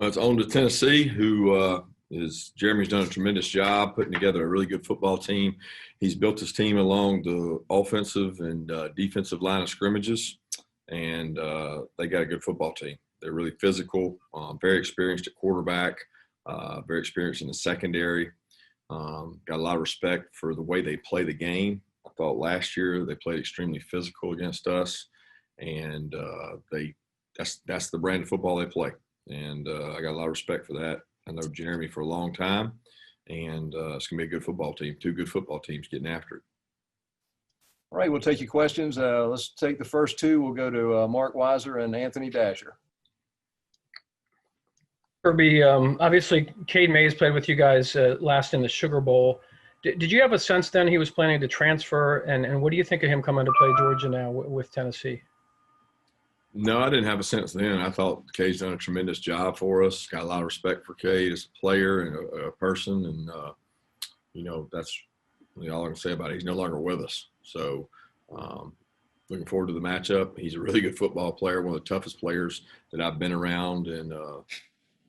It's on to Tennessee, who Jeremy's done a tremendous job putting together a really good football team. He's built his team along the offensive and defensive line of scrimmages, and they got a good football team. They're really physical, very experienced at quarterback, very experienced in the secondary. Got a lot of respect for the way they play the game. I thought last year they played extremely physical against us, and that's the brand of football they play. And I got a lot of respect for that. I know Jeremy for a long time, and it's going to be a good football team. Two good football teams getting after it. All right, we'll take your questions. Let's take the first two. We'll go to Mark Weiser and Anthony Dasher. Kirby, obviously Cade Mays played with you guys last in the Sugar Bowl. Did you have a sense then he was planning to transfer? And what do you think of him coming to play Georgia now with Tennessee? No, I didn't have a sense then. I thought Cade's done a tremendous job for us. Got a lot of respect for Cade as a player and a person. And, that's really all I can say about it. He's no longer with us. So looking forward to the matchup. He's a really good football player, one of the toughest players that I've been around, and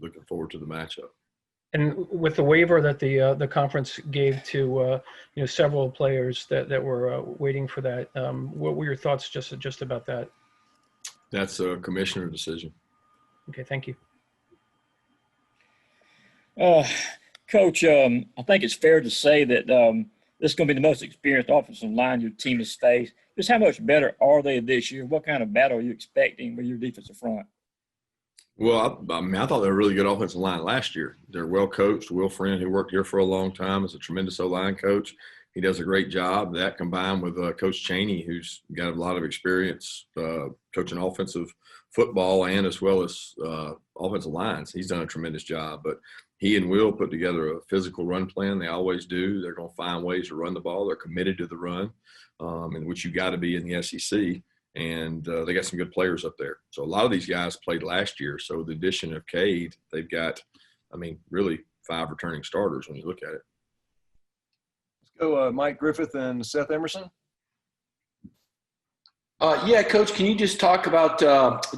looking forward to the matchup. And with the waiver that the conference gave to several players that were waiting for that, what were your thoughts just about that? That's a commissioner decision. Okay, thank you. Coach, I think it's fair to say that this is going to be the most experienced offensive line your team has faced. Just how much better are they this year? What kind of battle are you expecting with your defensive front? Well, I thought they were a really good offensive line last year. They're well coached. Will Friend, who worked here for a long time, is a tremendous O-line coach. He does a great job. That combined with Coach Chaney, who's got a lot of experience coaching offensive football and as well as offensive lines. He's done a tremendous job. But he and Will put together a physical run plan. They always do. They're going to find ways to run the ball. They're committed to the run, in which you got to be in the SEC. And they got some good players up there. So a lot of these guys played last year. So with the addition of Cade, they've got, really 5 returning starters when you look at it. Let's go Mike Griffith and Seth Emerson. Yeah, Coach, can you just talk about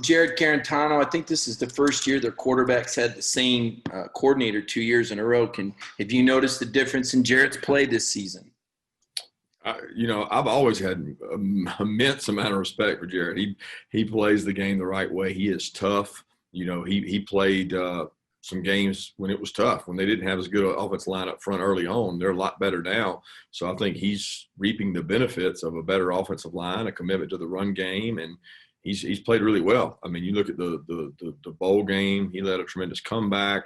Jared Carantano? I think this is the first year their quarterbacks had the same coordinator 2 years in a row. Have you noticed the difference in Jared's play this season? I've always had an immense amount of respect for Jared. He plays the game the right way. He is tough. He played some games when it was tough, when they didn't have as good an offensive line up front early on. They're a lot better now. So I think he's reaping the benefits of a better offensive line, a commitment to the run game, and he's played really well. You look at the bowl game. He led a tremendous comeback.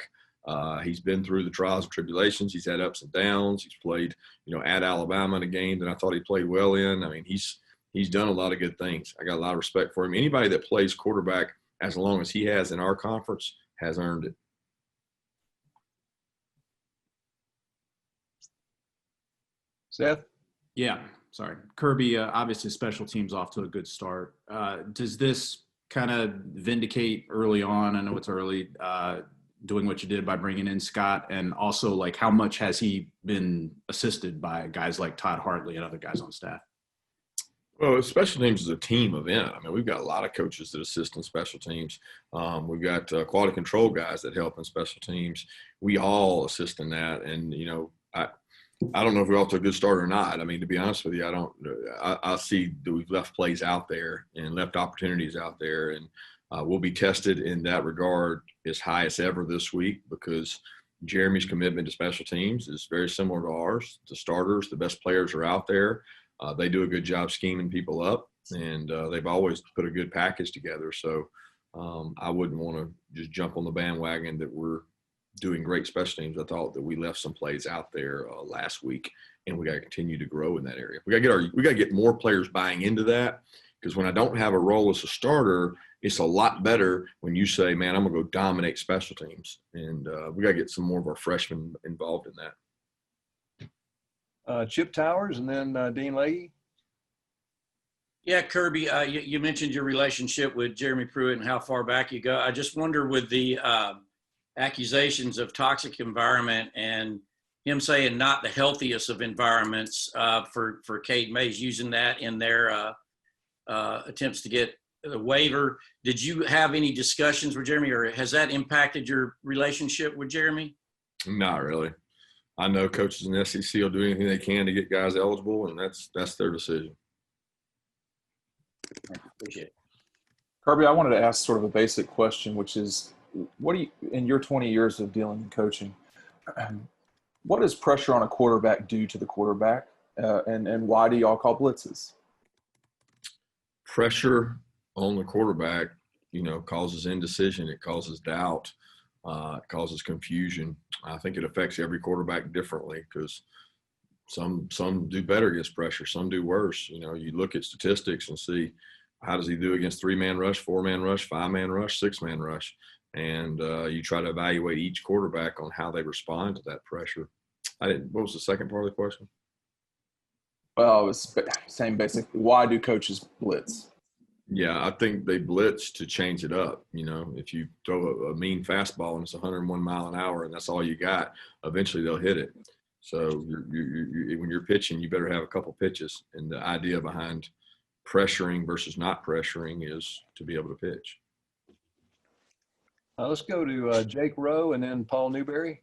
He's been through the trials and tribulations. He's had ups and downs. He's played, at Alabama in a game that I thought he played well in. He's done a lot of good things. I got a lot of respect for him. Anybody that plays quarterback as long as he has in our conference has earned it. Seth? Yeah, sorry. Kirby, obviously special teams off to a good start. Does this kind of vindicate early on, I know it's early, doing what you did by bringing in Scott, and also how much has he been assisted by guys like Todd Hartley and other guys on staff? Well, special teams is a team event. We've got a lot of coaches that assist in special teams. We've got quality control guys that help in special teams. We all assist in that. And, I don't know if we're off to a good start or not. To be honest with you, I see that we've left plays out there and left opportunities out there. And we'll be tested in that regard as high as ever this week, because Jeremy's commitment to special teams is very similar to ours. The starters, the best players are out there. They do a good job scheming people up, and they've always put a good package together. So I wouldn't want to just jump on the bandwagon that we're doing great special teams. I thought that we left some plays out there last week, and we got to continue to grow in that area. We got to get more players buying into that, because when I don't have a role as a starter, it's a lot better when you say, man, I'm going to go dominate special teams. And we got to get some more of our freshmen involved in that. Chip Towers and then Dean Leahy. Yeah, Kirby, you mentioned your relationship with Jeremy Pruitt and how far back you go. I just wonder, with the accusations of toxic environment and him saying not the healthiest of environments for Cade Mays, using that in their attempts to get the waiver. Did you have any discussions with Jeremy, or has that impacted your relationship with Jeremy? Not really. I know coaches in the SEC will do anything they can to get guys eligible, and that's their decision. Appreciate it. Kirby, I wanted to ask sort of a basic question, which is, what do you, in your 20 years of dealing and coaching, what does pressure on a quarterback do to the quarterback, and why do y'all call blitzes? Pressure on the quarterback, causes indecision. It causes doubt. It causes confusion. I think it affects every quarterback differently because some do better against pressure, some do worse. You look at statistics and see how does he do against 3-man rush, 4-man rush, 5-man rush, 6-man rush, and you try to evaluate each quarterback on how they respond to that pressure. What was the second part of the question? Well, it's same basic. Why do coaches blitz? Yeah, I think they blitz to change it up. If you throw a mean fastball and it's 101 mile an hour and that's all you got, eventually they'll hit it. So when you're pitching, you better have a couple pitches. And the idea behind pressuring versus not pressuring is to be able to pitch. Let's go to Jake Rowe and then Paul Newberry.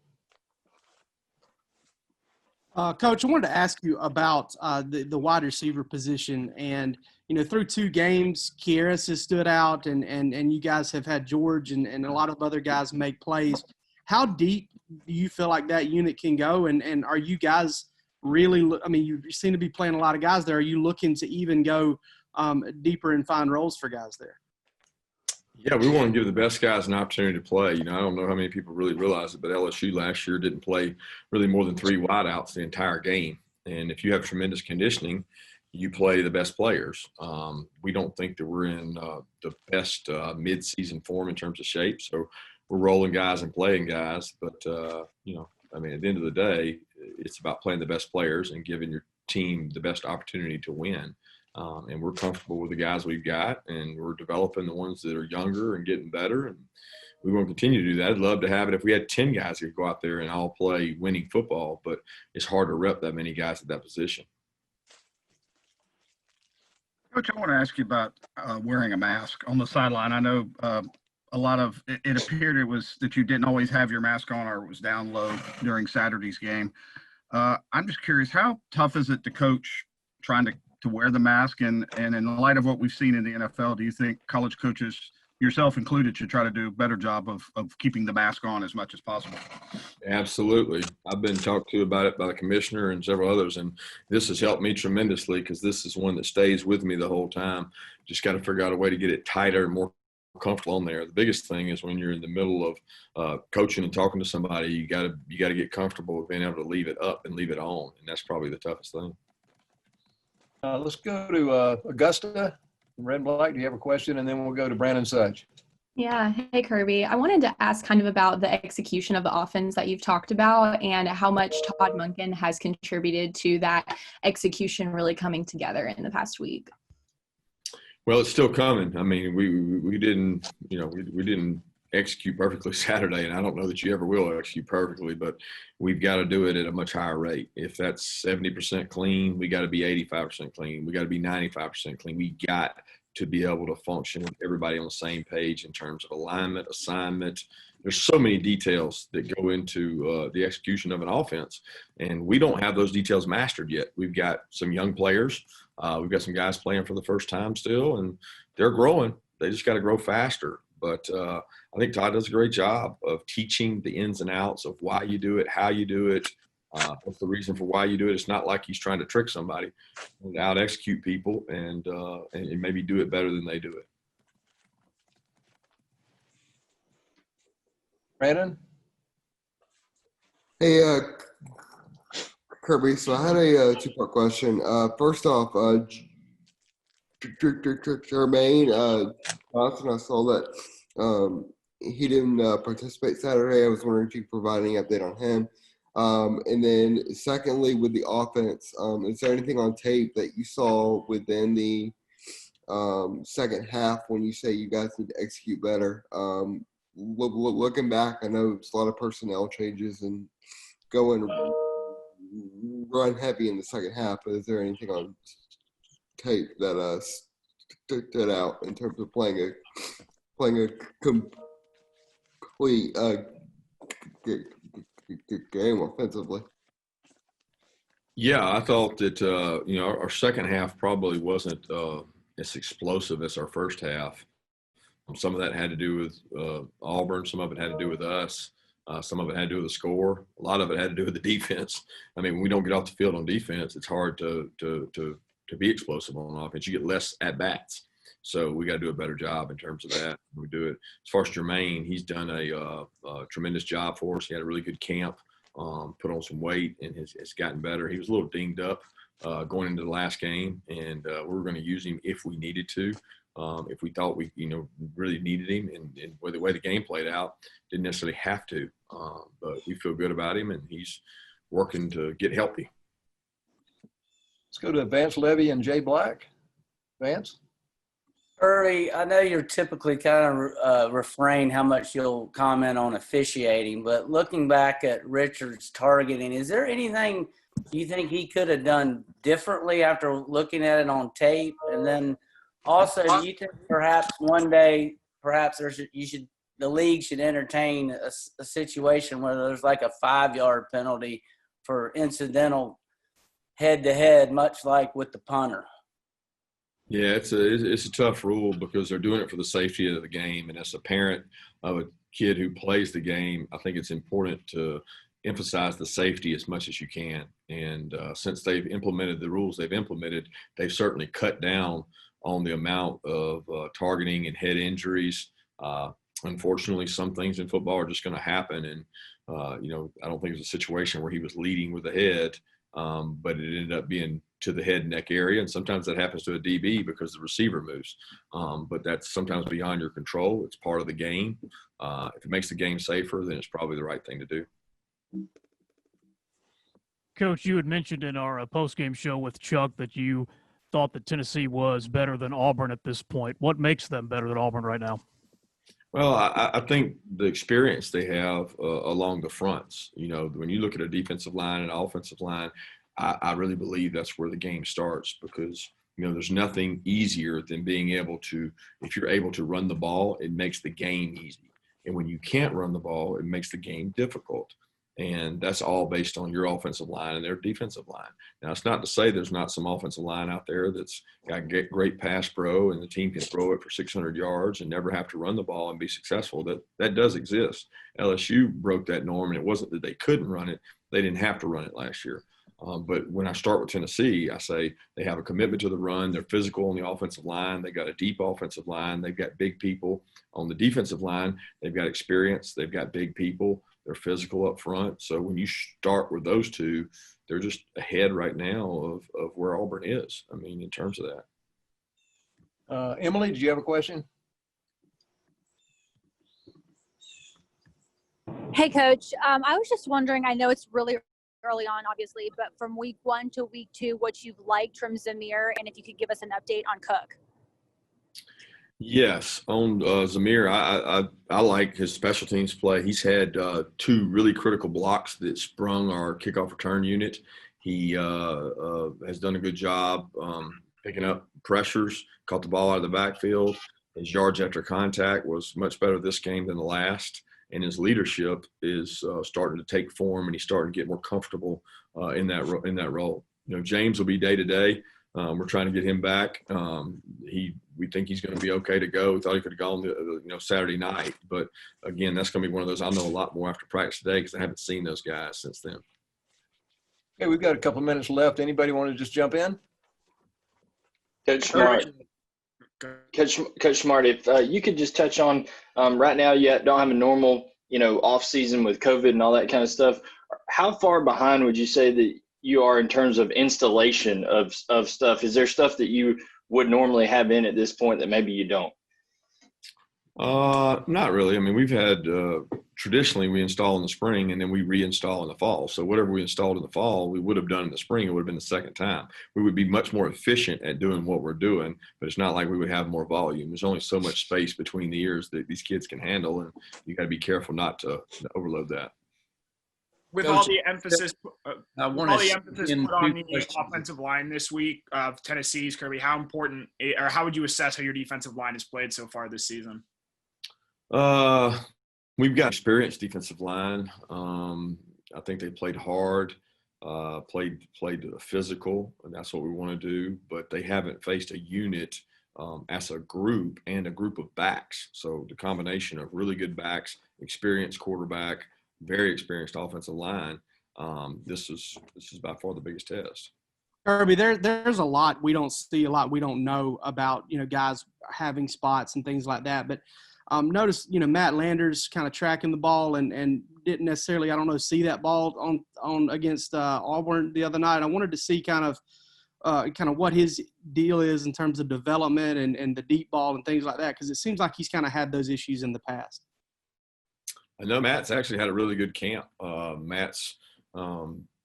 Coach, I wanted to ask you about the wide receiver position. And, through 2 games, Kieras has stood out, and you guys have had George and a lot of other guys make plays. How deep do you feel like that unit can go? And are you guys really – you seem to be playing a lot of guys there. Are you looking to even go deeper and find roles for guys there? Yeah, we want to give the best guys an opportunity to play. I don't know how many people really realize it, but LSU last year didn't play really more than 3 wideouts the entire game. And if you have tremendous conditioning, you play the best players. We don't think that we're in the best mid-season form in terms of shape. So we're rolling guys and playing guys. But, at the end of the day, it's about playing the best players and giving your team the best opportunity to win. And we're comfortable with the guys we've got, and we're developing the ones that are younger and getting better. And we want to continue to do that. I'd love to have it if we had 10 guys who could go out there and all play winning football, but it's hard to rep that many guys at that position. Coach, I want to ask you about wearing a mask on the sideline. I know a lot of it appeared it was that you didn't always have your mask on, or it was down low during Saturday's game. I'm just curious, how tough is it to coach trying to wear the mask? And in light of what we've seen in the NFL, do you think college coaches, yourself included, should try to do a better job of keeping the mask on as much as possible? Absolutely. I've been talked to about it by the commissioner and several others, and this has helped me tremendously because this is one that stays with me the whole time. Just got to figure out a way to get it tighter and more comfortable on there. The biggest thing is when you're in the middle of coaching and talking to somebody, you got to get comfortable with being able to leave it up and leave it on, and that's probably the toughest thing. Let's go to Augusta. Red and Black, do you have a question? And then we'll go to Brandon Sudge. Yeah. Hey, Kirby. I wanted to ask kind of about the execution of the offense that you've talked about and how much Todd Monken has contributed to that execution really coming together in the past week. Well, it's still coming. We didn't, we didn't execute perfectly Saturday, and I don't know that you ever will execute perfectly, but we've got to do it at a much higher rate. If that's 70% clean, we got to be 85% clean. We got to be 95% clean. We got to be able to function with everybody on the same page in terms of alignment, assignment. There's so many details that go into the execution of an offense, and we don't have those details mastered yet. We've got some young players. We've got some guys playing for the first time still, and they're growing. They just got to grow faster. But I think Todd does a great job of teaching the ins and outs of why you do it, how you do it, what's the reason for why you do it. It's not like he's trying to trick somebody and out-execute people and maybe do it better than they do it. Brandon? Hey, Kirby, so I had a two-part question. First off, Jermaine Johnson, I saw that he didn't participate Saturday. I was wondering if you could provide any update on him. And then secondly, with the offense, is there anything on tape that you saw within the second half when you say you guys need to execute better? Looking back, I know it's a lot of personnel changes and going run heavy in the second half, but is there anything on tape that stood out in terms of playing a complete game offensively. Yeah, I thought that our second half probably wasn't as explosive as our first half. Some of that had to do with Auburn. Some of it had to do with us. Some of it had to do with the score. A lot of it had to do with the defense. I mean, when we don't get off the field on defense, it's hard to be explosive on offense. You get less at bats. So we got to do a better job in terms of that. We do it. As far as Jermaine, he's done a tremendous job for us. He had a really good camp, put on some weight, and has gotten better. He was a little dinged up going into the last game, and we were going to use him if we needed to. If we thought we, really needed him, and the way the game played out, didn't necessarily have to. But we feel good about him, and he's working to get healthy. Let's go to Vance Levy and Jay Black. Vance? Early, I know you're typically kind of refrain how much you'll comment on officiating, but looking back at Richard's targeting, is there anything you think he could have done differently after looking at it on tape? And then also, do you think perhaps one day, the league should entertain a situation where there's like a 5-yard penalty for incidental head-to-head, much like with the punter? Yeah, it's a tough rule because they're doing it for the safety of the game. And as a parent of a kid who plays the game, I think it's important to emphasize the safety as much as you can. And since they've implemented the rules they've certainly cut down on the amount of targeting and head injuries. Unfortunately, some things in football are just going to happen. And, I don't think it was a situation where he was leading with the head, but it ended up being to the head and neck area. And sometimes that happens to a DB because the receiver moves. But that's sometimes beyond your control. It's part of the game. If it makes the game safer, then it's probably the right thing to do. Coach, you had mentioned in our post-game show with Chuck that you thought that Tennessee was better than Auburn at this point. What makes them better than Auburn right now? Well, I think the experience they have along the fronts. When you look at a defensive line and offensive line, I really believe that's where the game starts because, there's nothing easier than being able to – if you're able to run the ball, it makes the game easy. And when you can't run the ball, it makes the game difficult. And that's all based on your offensive line and their defensive line. Now, it's not to say there's not some offensive line out there that's got great pass pro and the team can throw it for 600 yards and never have to run the ball and be successful. That does exist. LSU broke that norm, and it wasn't that they couldn't run it. They didn't have to run it last year. But when I start with Tennessee, I say they have a commitment to the run. They're physical on the offensive line. They've got a deep offensive line. They've got big people. On the defensive line, they've got experience. They've got big people. They're physical up front. So when you start with those two, they're just ahead right now of where Auburn is, in terms of that. Emily, did you have a question? Hey, Coach. I was just wondering, I know it's really early on, obviously, but from week 1 to week 2, what you've liked from Zamir, and if you could give us an update on Cook. Yes, on Zamir, I like his special teams play. He's had 2 really critical blocks that sprung our kickoff return unit. He has done a good job picking up pressures, caught the ball out of the backfield. His yards after contact was much better this game than the last, and his leadership is starting to take form, and he's starting to get more comfortable in that role. James will be day to day. We're trying to get him back. We think he's going to be okay to go. We thought he could have gone Saturday night. But, again, that's going to be one of those. I'll know a lot more after practice today because I haven't seen those guys since then. Okay, we've got a couple of minutes left. Anybody want to just jump in? Coach Smart. Coach Smart, if you could just touch on right now you don't have a normal, off season with COVID and all that kind of stuff. How far behind would you say that you are in terms of installation of stuff? Is there stuff that you would normally have in at this point that maybe you don't? Not really. We've had traditionally we install in the spring and then we reinstall in the fall. So whatever we installed in the fall, we would have done in the spring. It would have been the second time. We would be much more efficient at doing what we're doing, but it's not like we would have more volume. There's only so much space between the ears that these kids can handle, and you got to be careful not to overload that. with Coach, all the emphasis, I with want all to the emphasis in put on two the questions. offensive line this week of Tennessee's, Kirby, how important or how would you assess how your defensive line has played so far this season? We've got experienced defensive line. I think they played hard, played physical, and that's what we want to do. But they haven't faced a unit as a group and a group of backs. So the combination of really good backs, experienced quarterback, very experienced offensive line. This is by far the biggest test. Kirby, there's a lot we don't see, a lot we don't know about, guys having spots and things like that. But notice, Matt Landers kind of tracking the ball and didn't necessarily, see that ball on against Auburn the other night. I wanted to see kind of what his deal is in terms of development and the deep ball and things like that, because it seems like he's kind of had those issues in the past. I know Matt's actually had a really good camp. Matt's,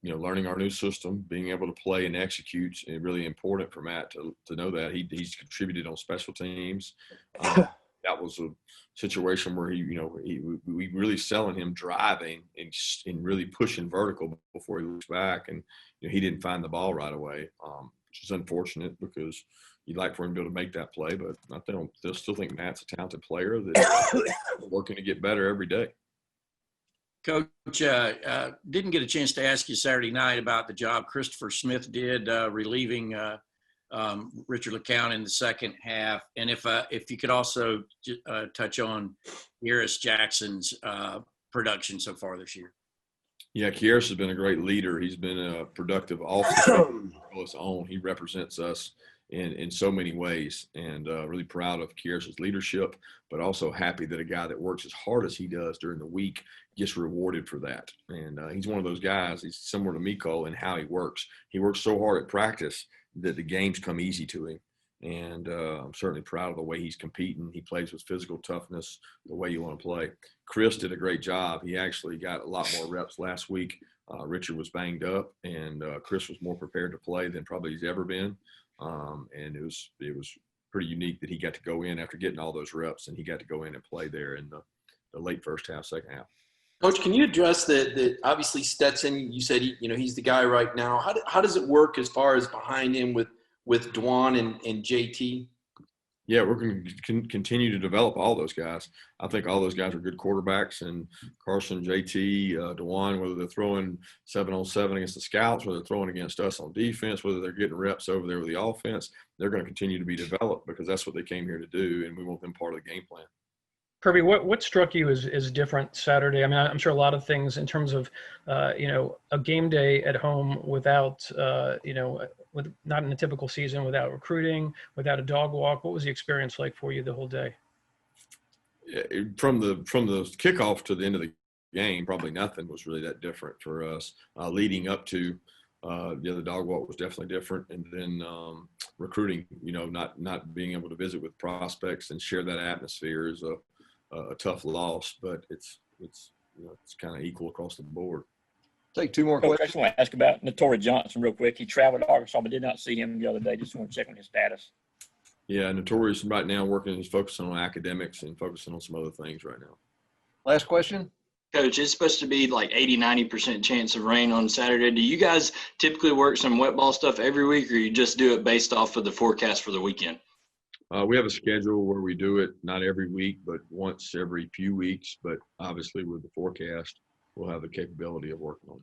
learning our new system, being able to play and execute, is really important for Matt to know that. He's contributed on special teams. That was a situation where we really selling him driving and really pushing vertical before he looks back, and he didn't find the ball right away, which is unfortunate because you'd like for him to be able to make that play. But I still think Matt's a talented player that's working to get better every day. Coach, didn't get a chance to ask you Saturday night about the job Christopher Smith did relieving Richard LeCount in the second half, and if you could also touch on Kearis Jackson's production so far this year. Yeah, Kearis has been a great leader. He's been a productive officer on his own. He represents us in so many ways, and really proud of Kearis's leadership, but also happy that a guy that works as hard as he does during the week gets rewarded for that. And he's one of those guys. He's similar to Miko in how he works. He works so hard at practice that the games come easy to him. And I'm certainly proud of the way he's competing. He plays with physical toughness, the way you want to play. Chris did a great job. He actually got a lot more reps last week. Richard was banged up, and Chris was more prepared to play than probably he's ever been. And it was pretty unique that he got to go in after getting all those reps, and he got to go in and play there in the late first half, second half. Coach, can you address that obviously Stetson, you said he's the guy right now. How does it work as far as behind him with Dwan and JT? Yeah, we're going to continue to develop all those guys. I think all those guys are good quarterbacks, and Carson, JT, DeJuan, whether they're throwing 7-on-7 against the Scouts, whether they're throwing against us on defense, whether they're getting reps over there with the offense, they're going to continue to be developed because that's what they came here to do, and we want them part of the game plan. Kirby, what struck you as different Saturday? I mean, I'm sure a lot of things in terms of, a game day at home without, with not in a typical season, without recruiting, without a dog walk. What was the experience like for you the whole day? From the kickoff to the end of the game, probably nothing was really that different for us. Leading up to the dog walk was definitely different, and then recruiting, not being able to visit with prospects and share that atmosphere is a tough loss, but it's kind of equal across the board. Take two more Coach, questions. I just want to ask about Notori Johnson real quick. He traveled to Arkansas, but did not see him the other day. Just want to check on his status. Yeah, Notorious right now he's focusing on academics and focusing on some other things right now. Last question. Coach, it's supposed to be like 80-90% chance of rain on Saturday. Do you guys typically work some wet ball stuff every week, or you just do it based off of the forecast for the weekend? We have a schedule where we do it not every week, but once every few weeks. But obviously with the forecast, we'll have the capability of working on it.